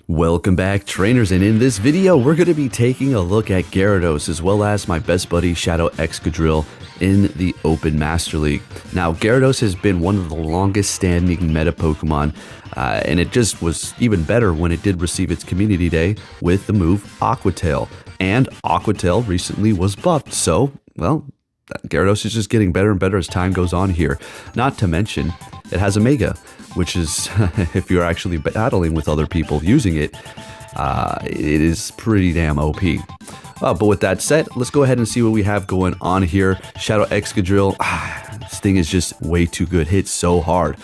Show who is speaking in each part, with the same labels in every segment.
Speaker 1: Welcome back, trainers, and in this video we're going to be taking a look at Gyarados as well as my best buddy Shadow Excadrill in the Open Master League. Now, Gyarados has been one of the longest standing meta Pokemon, and it just was even better when it did receive its Community Day with the move Aqua Tail. And Aqua Tail recently was buffed, so, well, Gyarados is just getting better and better as time goes on here. Not to mention, it has a Mega, which is, if you're actually battling with other people using it, it is pretty damn OP. But with that said, let's go ahead and see what we have going on here. Shadow Excadrill, this thing is just way too good, hits so hard.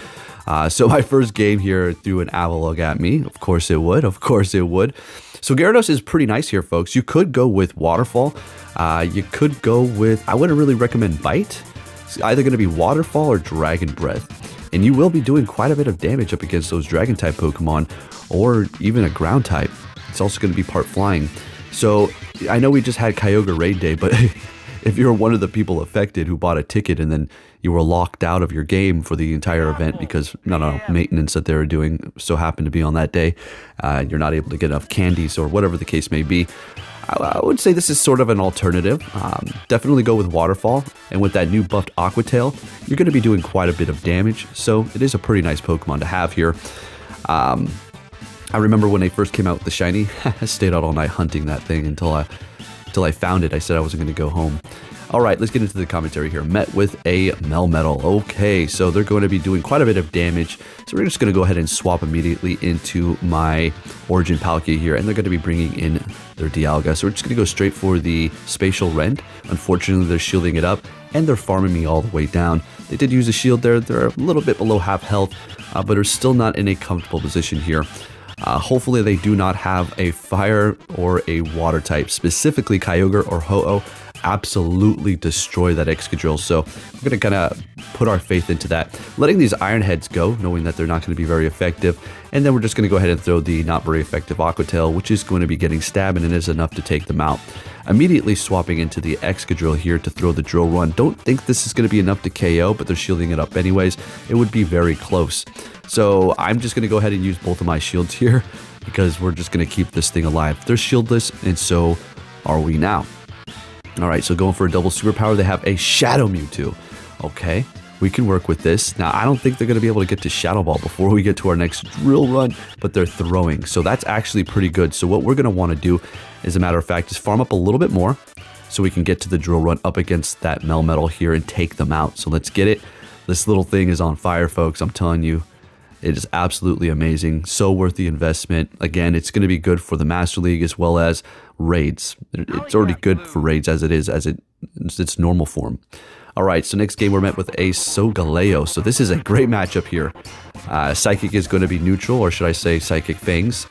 Speaker 1: So my first game here threw an Avalugg at me. Of course it would, of course it would. So Gyarados is pretty nice here, folks. You could go with Waterfall. You could go with, I wouldn't really recommend Bite. It's either going to be Waterfall or Dragon Breath. And you will be doing quite a bit of damage up against those Dragon type Pokemon, or even a Ground type. It's also going to be part Flying. So I know we just had Kyogre Raid Day, but if you're one of the people affected who bought a ticket and then you were locked out of your game for the entire event because maintenance that they were doing so happened to be on that day, you're not able to get enough candies or whatever the case may be, I would say this is sort of an alternative. Definitely go with Waterfall, and with that new buffed Aqua Tail, you're going to be doing quite a bit of damage, so it is a pretty nice Pokemon to have here. I remember when they first came out with the shiny, I stayed out all night hunting that thing until I found it. I said I wasn't going to go home. Alright, let's get into the commentary here. Met with a Melmetal. Okay, so they're going to be doing quite a bit of damage. So we're just going to go ahead and swap immediately into my Origin Palkia here. And they're going to be bringing in their Dialga. So we're just going to go straight for the Spatial Rend. Unfortunately, they're shielding it up. And they're farming me all the way down. They did use a shield there. They're a little bit below half health. But are still not in a comfortable position here. Hopefully they do not have a fire or a water type. Specifically Kyogre or Ho-Oh absolutely destroy that Excadrill, so we're going to kind of put our faith into that. Letting these Iron Heads go, knowing that they're not going to be very effective, and then we're just going to go ahead and throw the not very effective Aqua Tail, which is going to be getting stabbed, and it is enough to take them out. Immediately swapping into the Excadrill here to throw the Drill Run. Don't think this is going to be enough to KO, but they're shielding it up anyways. It would be very close. So I'm just going to go ahead and use both of my shields here because we're just going to keep this thing alive. They're shieldless, and so are we now. Alright, so going for a double superpower, they have a Shadow Mewtwo. Okay, we can work with this. Now, I don't think they're going to be able to get to Shadow Ball before we get to our next Drill Run, but they're throwing. So that's actually pretty good. So what we're going to want to do, as a matter of fact, is farm up a little bit more so we can get to the Drill Run up against that Melmetal here and take them out. So let's get it. This little thing is on fire, folks. I'm telling you. It is absolutely amazing. So worth the investment. Again, it's going to be good for the Master League as well as raids. It's already good for raids as it is, its normal form. All right, so next game we're met with a Solgaleo. So this is a great matchup here. Psychic is going to be neutral, or should I say Psychic Fangs.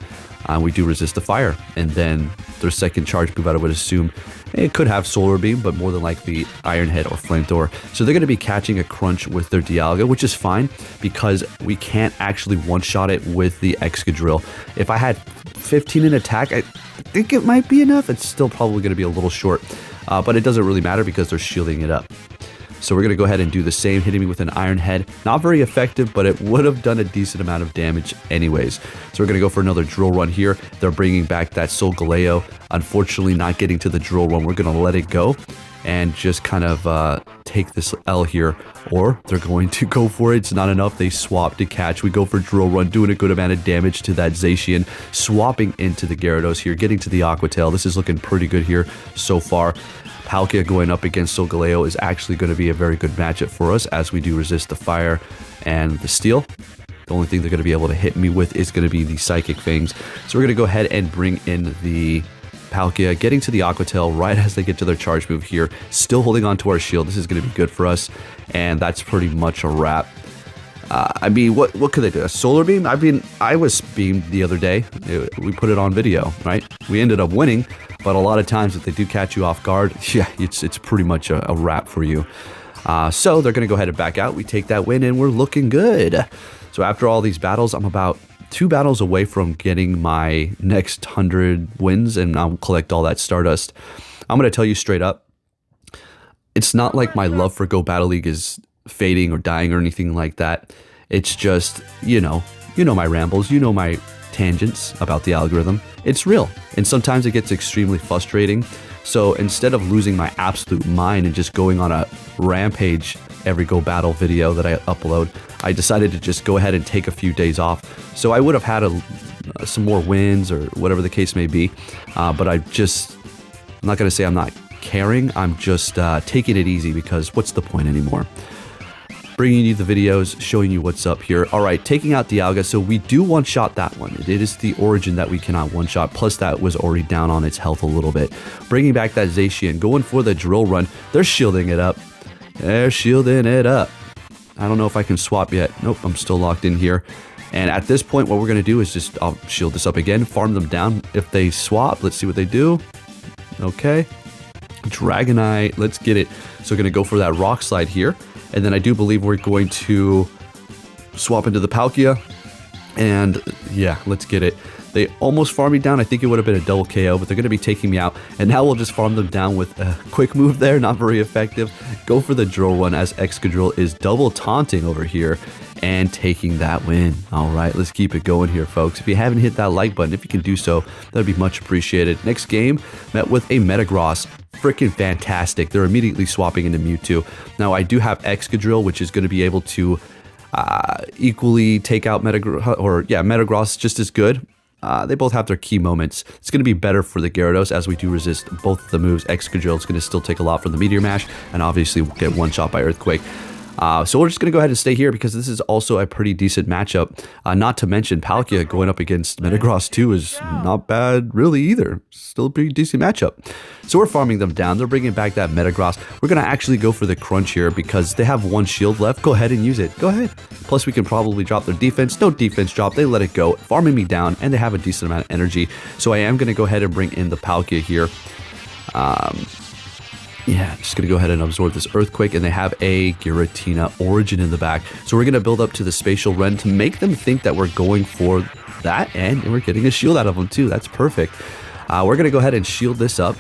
Speaker 1: We do resist the fire. And then their second charge move, I would assume, it could have Solar Beam, but more than likely Iron Head or Flamethrower. So they're going to be catching a crunch with their Dialga, which is fine because we can't actually one-shot it with the Excadrill. If I had 15 in attack, I think it might be enough. It's still probably going to be a little short, but it doesn't really matter because they're shielding it up. So we're going to go ahead and do the same, hitting me with an Iron Head. Not very effective, but it would have done a decent amount of damage anyways. So we're going to go for another Drill Run here. They're bringing back that Solgaleo. Unfortunately, not getting to the Drill Run. We're going to let it go and just kind of take this L here. Or they're going to go for it. It's not enough. They swap to catch. We go for Drill Run, doing a good amount of damage to that Zacian. Swapping into the Gyarados here, getting to the Aqua Tail. This is looking pretty good here so far. Palkia going up against Solgaleo is actually going to be a very good matchup for us as we do resist the fire and the steel. The only thing they're going to be able to hit me with is going to be the Psychic Fangs. So we're going to go ahead and bring in the Palkia, getting to the Aqua Tail right as they get to their charge move here. Still holding on to our shield. This is going to be good for us, and that's pretty much a wrap. I mean, what could they do? A Solar Beam? I mean, I was beamed the other day. We put it on video, right? We ended up winning, but a lot of times if they do catch you off guard, yeah, it's pretty much a wrap for you. So they're going to go ahead and back out. We take that win, and we're looking good. So after all these battles, I'm about 2 battles away from getting my next 100 wins, and I'll collect all that Stardust. I'm going to tell you straight up, it's not like my love for Go Battle League is fading or dying or anything like that. It's just, you know my rambles, you know my tangents about the algorithm. It's real, and sometimes it gets extremely frustrating. So instead of losing my absolute mind and just going on a rampage every Go Battle video that I upload, I decided to just go ahead and take a few days off. So I would have had some more wins or whatever the case may be, but I'm not going to say I'm not caring. I'm just taking it easy because what's the point anymore? Bringing you the videos, showing you what's up here. All right, taking out Dialga. So we do one-shot that one. It is the Origin that we cannot one-shot, plus that was already down on its health a little bit. Bringing back that Zacian, going for the drill run. They're shielding it up. They're shielding it up. I don't know if I can swap yet. Nope, I'm still locked in here. And at this point, what we're going to do is I'll shield this up again, farm them down. If they swap, let's see what they do. Okay. Dragonite, let's get it. So we're going to go for that Rock Slide here. And then I do believe we're going to swap into the Palkia. And yeah, let's get it. They almost farmed me down. I think it would have been a double KO, but they're going to be taking me out. And now we'll just farm them down with a quick move there. Not very effective. Go for the drill run as Excadrill is double taunting over here and taking that win. All right, let's keep it going here, folks. If you haven't hit that like button, if you can do so, that'd be much appreciated. Next game, met with a Metagross. Freaking fantastic. They're immediately swapping into Mewtwo. Now, I do have Excadrill, which is going to be able to equally take out Metagross just as good. They both have their key moments. It's going to be better for the Gyarados as we do resist both of the moves. Excadrill is going to still take a lot from the Meteor Mash and obviously get one shot by Earthquake. So we're just going to go ahead and stay here because this is also a pretty decent matchup. Not to mention Palkia going up against Metagross 2 is not bad really either. Still a pretty decent matchup. So we're farming them down. They're bringing back that Metagross. We're going to actually go for the crunch here because they have one shield left. Go ahead and use it. Go ahead. Plus we can probably drop their defense. No defense drop. They let it go. Farming me down and they have a decent amount of energy. So I am going to go ahead and bring in the Palkia here. Yeah, just going to go ahead and absorb this Earthquake, and they have a Giratina Origin in the back. So we're going to build up to the Spatial Rend to make them think that we're going for that, and we're getting a shield out of them too. That's perfect. We're going to go ahead and shield this up.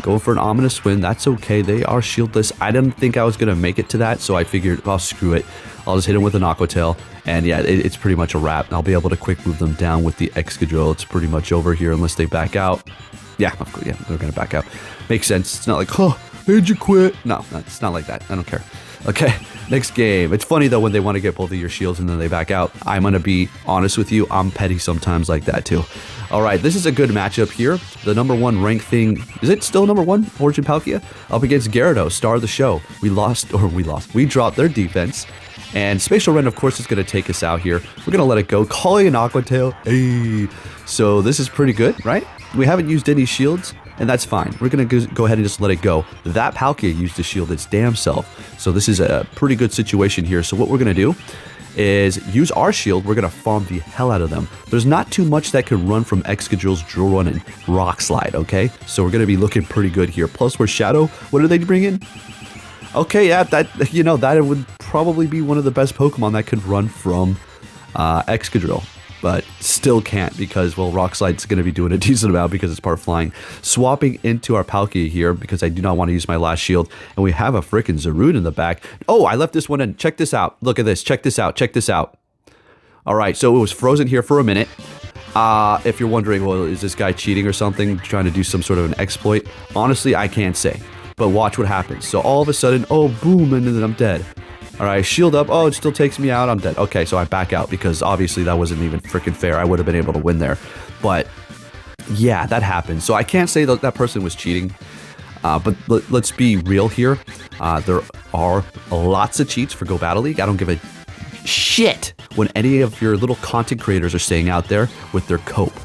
Speaker 1: Going for an Ominous Wind. That's okay. They are shieldless. I didn't think I was going to make it to that, so I figured, oh, screw it. I'll just hit him with an Aqua Tail, and yeah, it's pretty much a wrap. I'll be able to quick move them down with the Excadrill. It's pretty much over here unless they back out. Yeah, of course, yeah, they're going to back out. Makes sense. It's not like, oh, did you quit? No, it's not like that. I don't care. Okay, next game. It's funny, though, when they want to get both of your shields and then they back out. I'm going to be honest with you. I'm petty sometimes like that, too. All right, this is a good matchup here. The #1 rank thing, is it still #1? Origin Palkia? Up against Gyarados, star of the show. We dropped their defense. And Spatial Rend, of course, is going to take us out here. We're going to let it go. Calling an Aqua Tail. Hey. So this is pretty good, right? We haven't used any shields, and that's fine. We're going to go ahead and just let it go. That Palkia used to shield its damn self. So this is a pretty good situation here. So what we're going to do is use our shield. We're going to farm the hell out of them. There's not too much that can run from Excadrill's Drill Run and Rock Slide, okay? So we're going to be looking pretty good here. Plus, we're Shadow. What do they bring in? Okay, yeah, that would probably be one of the best Pokemon that could run from Excadrill. But still can't because, well, Rock Slide's going to be doing a decent amount because it's part flying. Swapping into our Palkia here because I do not want to use my last shield. And we have a freaking Zarude in the back. Oh, I left this one in. Check this out. Look at this. Check this out. Check this out. All right, so it was frozen here for a minute. If you're wondering, well, is this guy cheating or something, trying to do some sort of an exploit? Honestly, I can't say. But watch what happens. So all of a sudden, oh, boom, and then I'm dead. All right, shield up. Oh, it still takes me out. I'm dead. Okay, so I back out because obviously that wasn't even freaking fair. I would have been able to win there. But yeah, that happened. So I can't say that that person was cheating. But let's be real here. There are lots of cheats for Go Battle League. I don't give a shit when any of your little content creators are staying out there with their cope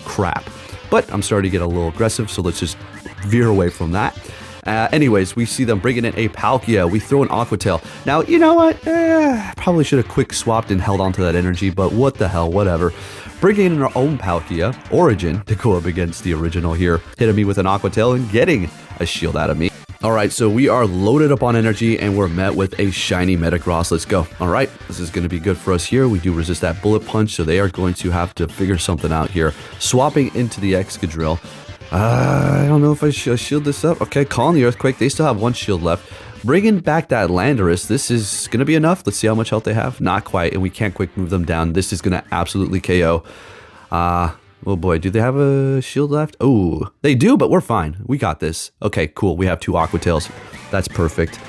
Speaker 1: crap. But I'm starting to get a little aggressive, so let's just veer away from that. Anyways, we see them bringing in a Palkia. We throw an Aqua Tail. Now, you know what? Probably should have quick swapped and held onto that energy, but what the hell, whatever. Bringing in our own Palkia, Origin, to go up against the original here. Hitting me with an Aqua Tail and getting a shield out of me. All right, so we are loaded up on energy and we're met with a shiny Metagross. Let's go. All right, this is going to be good for us here. We do resist that Bullet Punch, so they are going to have to figure something out here. Swapping into the Excadrill. I don't know if I should shield this up. Okay, calling the Earthquake. They still have one shield left. Bringing back that Landorus, this is going to be enough. Let's see how much health they have. Not quite, and we can't quick move them down. This is going to absolutely KO. Oh boy, do they have a shield left? Oh, they do, but we're fine. We got this. Okay, cool. We have 2 Aqua Tails. That's perfect.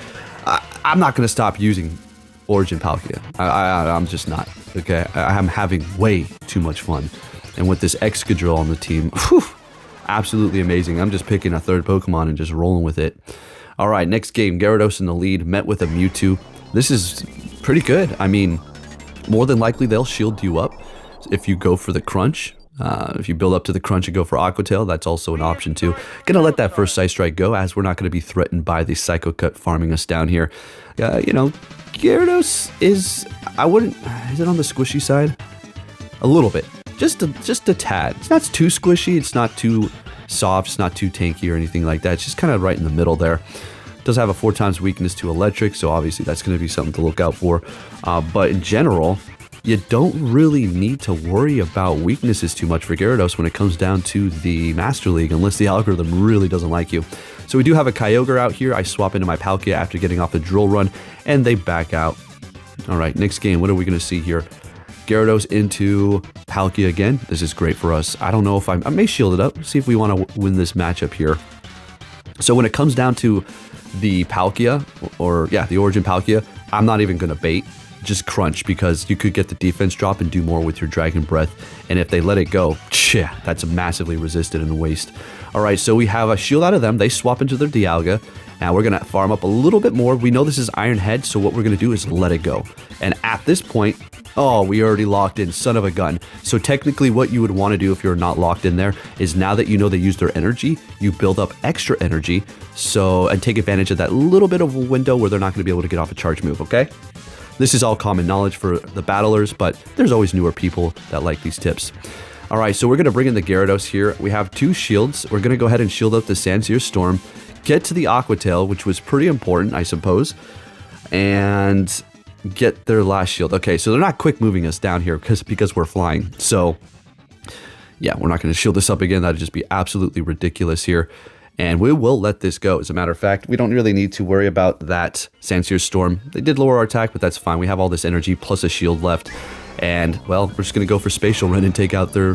Speaker 1: I'm not going to stop using Origin Palkia. I'm just not. Okay, I'm having way too much fun. And with this Excadrill on the team, whew, absolutely amazing. I'm just picking a 3rd Pokemon and just rolling with it. All right, next game, Gyarados in the lead, met with a Mewtwo. This is pretty good. I mean, more than likely they'll shield you up if you go for the crunch. If you build up to the crunch and go for Aqua Tail, that's also an option too. Gonna let that first Psy Strike go, as we're not gonna be threatened by the Psycho Cut farming us down here. You know, Gyarados is, is it on the squishy side? A little bit, just a tad. It's not too squishy, it's not too soft, it's not too tanky or anything like that. It's just kind of right in the middle there. Does have a 4 times weakness to electric, so obviously that's going to be something to look out for. But in general, you don't really need to worry about weaknesses too much for Gyarados when it comes down to the Master League, unless the algorithm really doesn't like you. So we do have a Kyogre out here. I swap into my Palkia after getting off the drill run, and they back out. All right, next game, what are we going to see here? Gyarados into Palkia again. This is great for us. I don't know if I may shield it up, see if we want to win this matchup here. So when it comes down to the Palkia, or yeah, the Origin Palkia, I'm not even going to bait. Just crunch, because you could get the defense drop and do more with your Dragon Breath. And if they let it go, yeah, that's massively resisted and a waste. All right, so we have a shield out of them. They swap into their Dialga. Now we're going to farm up a little bit more. We know this is Iron Head, so what we're going to do is let it go. And at this point, oh, we already locked in, son of a gun. So technically what you would want to do if you're not locked in there is, now that you know they use their energy, you build up extra energy, and take advantage of that little bit of a window where they're not going to be able to get off a charge move, okay? This is all common knowledge for the battlers, but there's always newer people that like these tips. All right, so we're going to bring in the Gyarados here. We have 2 shields. We're going to go ahead and shield up the Sandsear Storm, get to the Aqua Tail, which was pretty important, I suppose, and get their last shield. Okay, so they're not quick moving us down here because we're flying. So yeah, we're not going to shield this up again. That'd just be absolutely ridiculous here. And we will let this go. As a matter of fact, we don't really need to worry about that Sandsear Storm. They did lower our attack, but that's fine. We have all this energy plus a shield left. And, well, we're just going to go for Spatial Run and take out their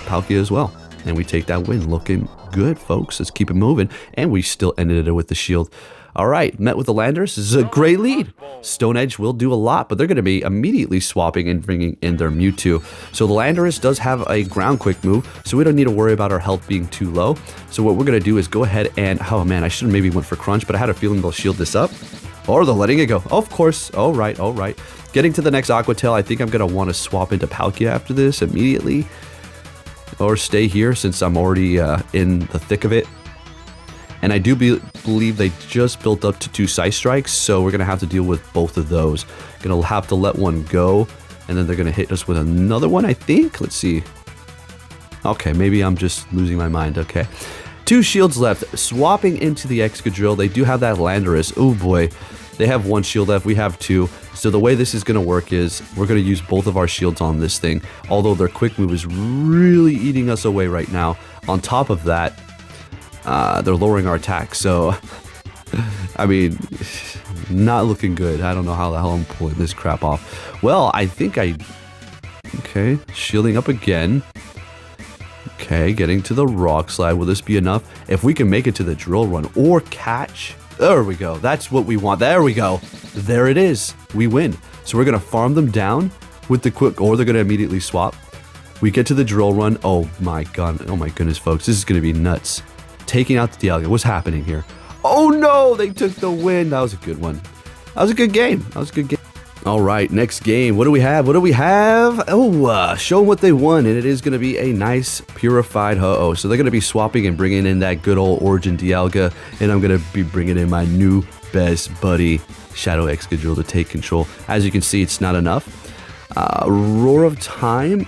Speaker 1: Palkia as well. And we take that win. Looking good, folks. Let's keep it moving. And we still ended it with the shield. All right, met with the Landorus. This is a great lead. Stone Edge will do a lot, but they're going to be immediately swapping and bringing in their Mewtwo. So the Landorus does have a ground quick move, so we don't need to worry about our health being too low. So what we're going to do is go ahead and, oh man, I should have maybe went for Crunch, but I had a feeling they'll shield this up. Or they're letting it go. Of course. All right, all right. Getting to the next Aqua Tail, I think I'm going to want to swap into Palkia after this immediately. Or stay here since I'm already in the thick of it. And I do believe they just built up to 2 Psy Strikes, so we're going to have to deal with both of those. Going to have to let one go, and then they're going to hit us with another one, I think. Let's see. Okay, maybe I'm just losing my mind. Okay. 2 shields left. Swapping into the Excadrill. They do have that Landorus. Oh boy. They have 1 shield left. We have 2. So the way this is going to work is we're going to use both of our shields on this thing, although their quick move is really eating us away right now. On top of that, they're lowering our attack, so I mean, not looking good. I don't know how the hell I'm pulling this crap off. Well, I think okay, shielding up again. Okay, getting to the Rock Slide. Will this be enough? If we can make it to the Drill Run or catch, there we go. That's what we want. There we go. There it is. We win. So we're gonna farm them down with the quick, or they're gonna immediately swap. We get to the Drill Run. Oh my god. Oh my goodness, folks. This is gonna be nuts. Taking out the Dialga. What's happening here? Oh no, they took the win. That was a good one. That was a good game. That was a good game. All right, next game. What do we have? What do we have? Oh, show them what they won, and it is going to be a nice purified Ho-Oh. So they're going to be swapping and bringing in that good old Origin Dialga, and I'm going to be bringing in my new best buddy, Shadow Excadrill, to take control. As you can see, it's not enough. Roar of Time.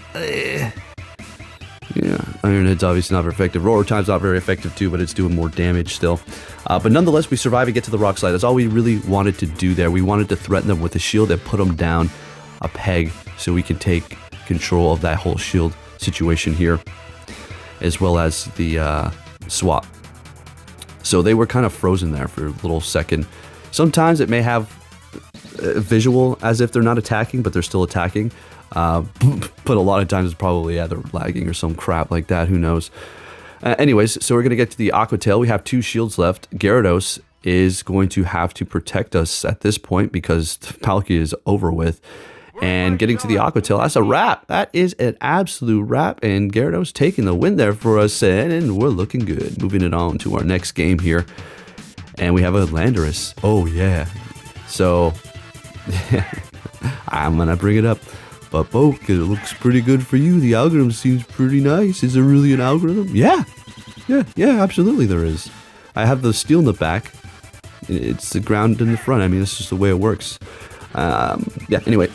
Speaker 1: Yeah, Iron Head's obviously not very effective. Roar of Time's not very effective too, but it's doing more damage still. But nonetheless, we survive and get to the Rock Slide. That's all we really wanted to do there. We wanted to threaten them with a shield and put them down a peg so we can take control of that whole shield situation here, as well as the swap. So they were kind of frozen there for a little second. Sometimes it may have visual as if they're not attacking, but they're still attacking. But a lot of times it's probably, yeah, they're lagging or some crap like that. Who knows? Anyways, so we're going to get to the Aqua Tail. We have 2 shields left. Gyarados is going to have to protect us at this point because Palkia is over with. And getting to the Aqua Tail, that's a wrap. That is an absolute wrap. And Gyarados taking the win there for us. And we're looking good. Moving it on to our next game here. And we have a Landorus. Oh, yeah. So, I'm going to bring it up. But Poke, it looks pretty good for you. The algorithm seems pretty nice. Is there really an algorithm? Yeah. Yeah, absolutely there is. I have the steel in the back. It's the ground in the front. I mean, it's just the way it works. Yeah, anyway.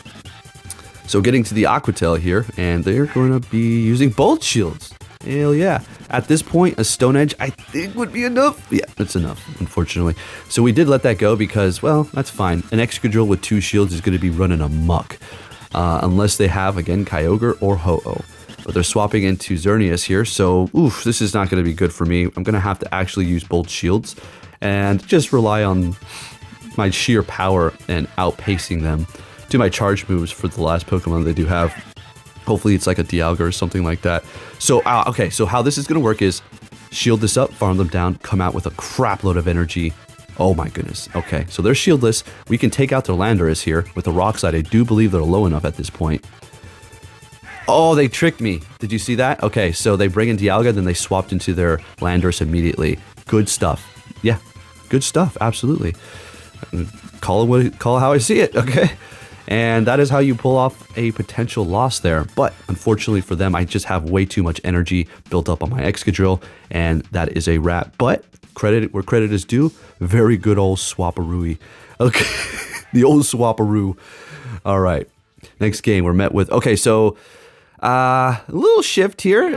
Speaker 1: So getting to the Aqua Tail here, and they're going to be using both shields. Hell yeah. At this point, a Stone Edge, I think, would be enough. Yeah, that's enough, unfortunately. So we did let that go because, well, that's fine. An Excadrill with 2 shields is going to be running amok. Unless they have, again, Kyogre or Ho-Oh. But they're swapping into Xerneas here, so, oof, this is not going to be good for me. I'm going to have to actually use both shields and just rely on my sheer power and outpacing them to my charge moves for the last Pokemon they do have. Hopefully it's like a Dialga or something like that. So, okay, so how this is going to work is shield this up, farm them down, come out with a crap load of energy. Oh my goodness. Okay, so they're shieldless. We can take out their Landorus here with the Rock Slide. I do believe they're low enough at this point. Oh, they tricked me. Did you see that? Okay, so they bring in Dialga, then they swapped into their Landorus immediately. Good stuff. Yeah, good stuff. Absolutely. Call it how I see it. Okay. And that is how you pull off a potential loss there. But unfortunately for them, I just have way too much energy built up on my Excadrill, and that is a wrap. But credit where credit is due, very good old Swaparoo. Okay, the old Swaparoo. All right, next game we're met with. Okay, so a little shift here.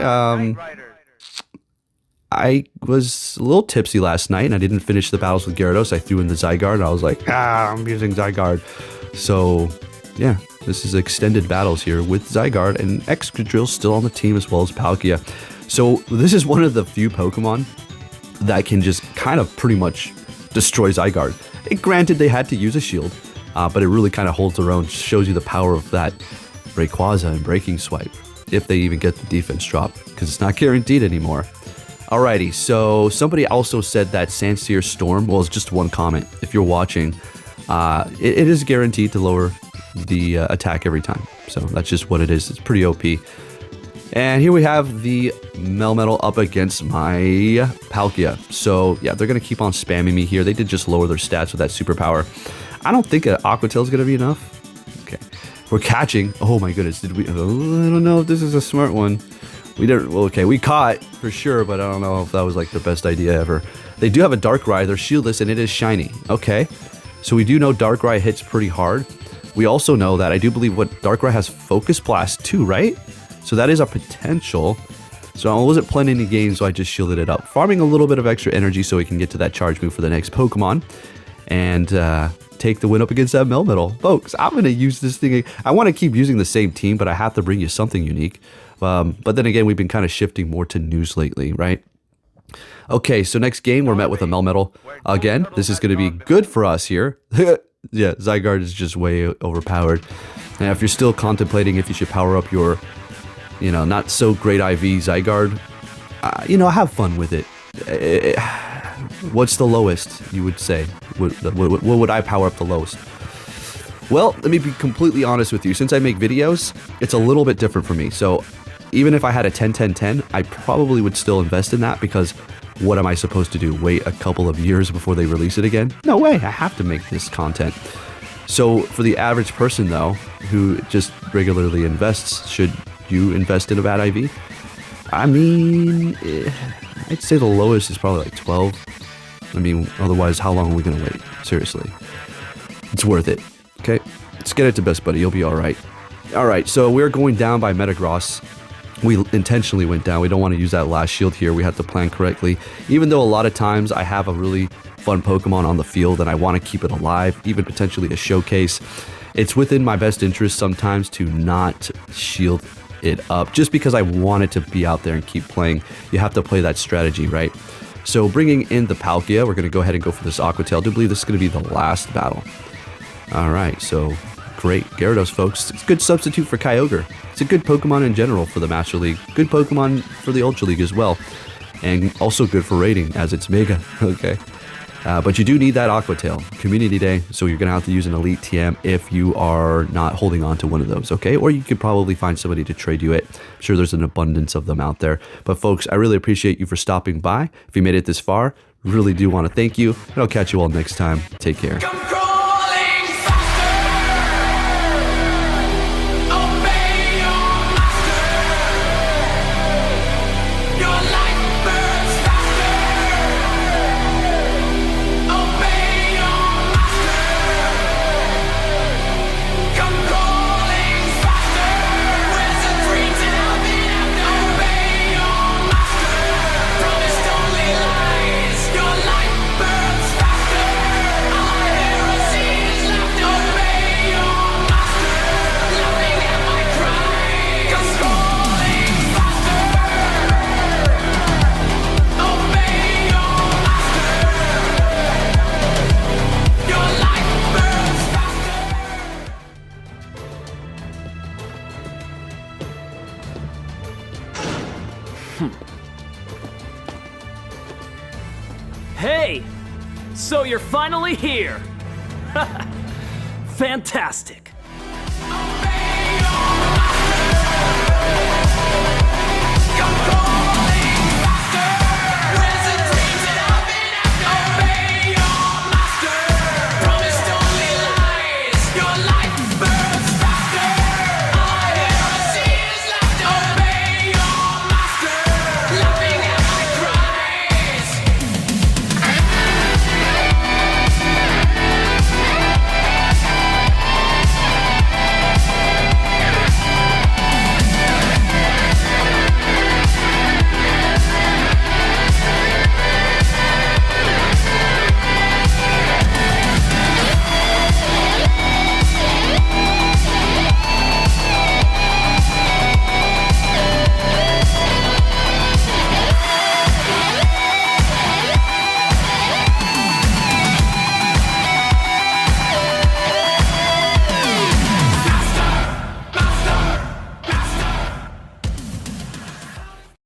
Speaker 1: I was a little tipsy last night, and I didn't finish the battles with Gyarados. I threw in the Zygarde, and I was like, I'm using Zygarde. So, yeah, this is extended battles here with Zygarde, and Excadrill still on the team as well as Palkia. So, this is one of the few Pokemon that can just kind of pretty much destroy Zygarde. Granted, they had to use a shield, but it really kind of holds their own, shows you the power of that Rayquaza and Breaking Swipe, if they even get the defense drop, because it's not guaranteed anymore. Alrighty, so somebody also said that Sandsear Storm, well, it's just one comment. If you're watching, it is guaranteed to lower the attack every time. So that's just what it is. It's pretty OP. And here we have the Melmetal up against my Palkia. So yeah, they're going to keep on spamming me here. They did just lower their stats with that superpower. I don't think an Aqua Tail is going to be enough. Okay, we're catching. Oh my goodness, did we? Oh, I don't know if this is a smart one. We didn't. Well, okay, we caught for sure, but I don't know if that was like the best idea ever. They do have a Darkrai. They're shieldless, and it is shiny. Okay, so we do know Darkrai hits pretty hard. We also know that I do believe what Darkrai has Focus Blast too, right? So that is a potential. So I wasn't playing any games, so I just shielded it up, farming a little bit of extra energy so we can get to that charge move for the next Pokemon, and take the win up against that Melmetal. Folks, I'm going to use this thing. I want to keep using the same team, but I have to bring you something unique. But then again, we've been kind of shifting more to news lately, right? Okay, so next game, we're met with a Melmetal. Again, this is going to be good for us here. Yeah, Zygarde is just way overpowered. Now, if you're still contemplating if you should power up your, not so great IV Zygarde, have fun with it. What's the lowest, you would say? What would I power up the lowest? Well, let me be completely honest with you. Since I make videos, it's a little bit different for me. So even if I had a 10-10-10, I probably would still invest in that, because what am I supposed to do? Wait a couple of years before they release it again? No way, I have to make this content. So for the average person, though, who just regularly invests, should you invest in a bad IV? I mean, I'd say the lowest is probably like 12. I mean, otherwise, how long are we going to wait? Seriously. It's worth it. Okay, let's get it to Best Buddy. You'll be all right. All right, so we're going down by Metagross. We intentionally went down. We don't want to use that last shield here. We have to plan correctly. Even though a lot of times I have a really fun Pokemon on the field and I want to keep it alive, even potentially a showcase, it's within my best interest sometimes to not shield it up, just because I want it to be out there and keep playing. You have to play that strategy, right? So bringing in the Palkia, we're going to go ahead and go for this Aqua Tail. I do believe this is going to be the last battle. All right, so great. Gyarados, folks. It's a good substitute for Kyogre. It's a good Pokemon in general for the Master League. Good Pokemon for the Ultra League as well. And also good for raiding, as it's Mega, okay? But you do need that Aqua Tail. Community Day, so you're going to have to use an Elite TM if you are not holding on to one of those, okay? Or you could probably find somebody to trade you it. I'm sure there's an abundance of them out there. But folks, I really appreciate you for stopping by. If you made it this far, really do want to thank you. And I'll catch you all next time. Take care.
Speaker 2: Hey! So you're finally here! Fantastic!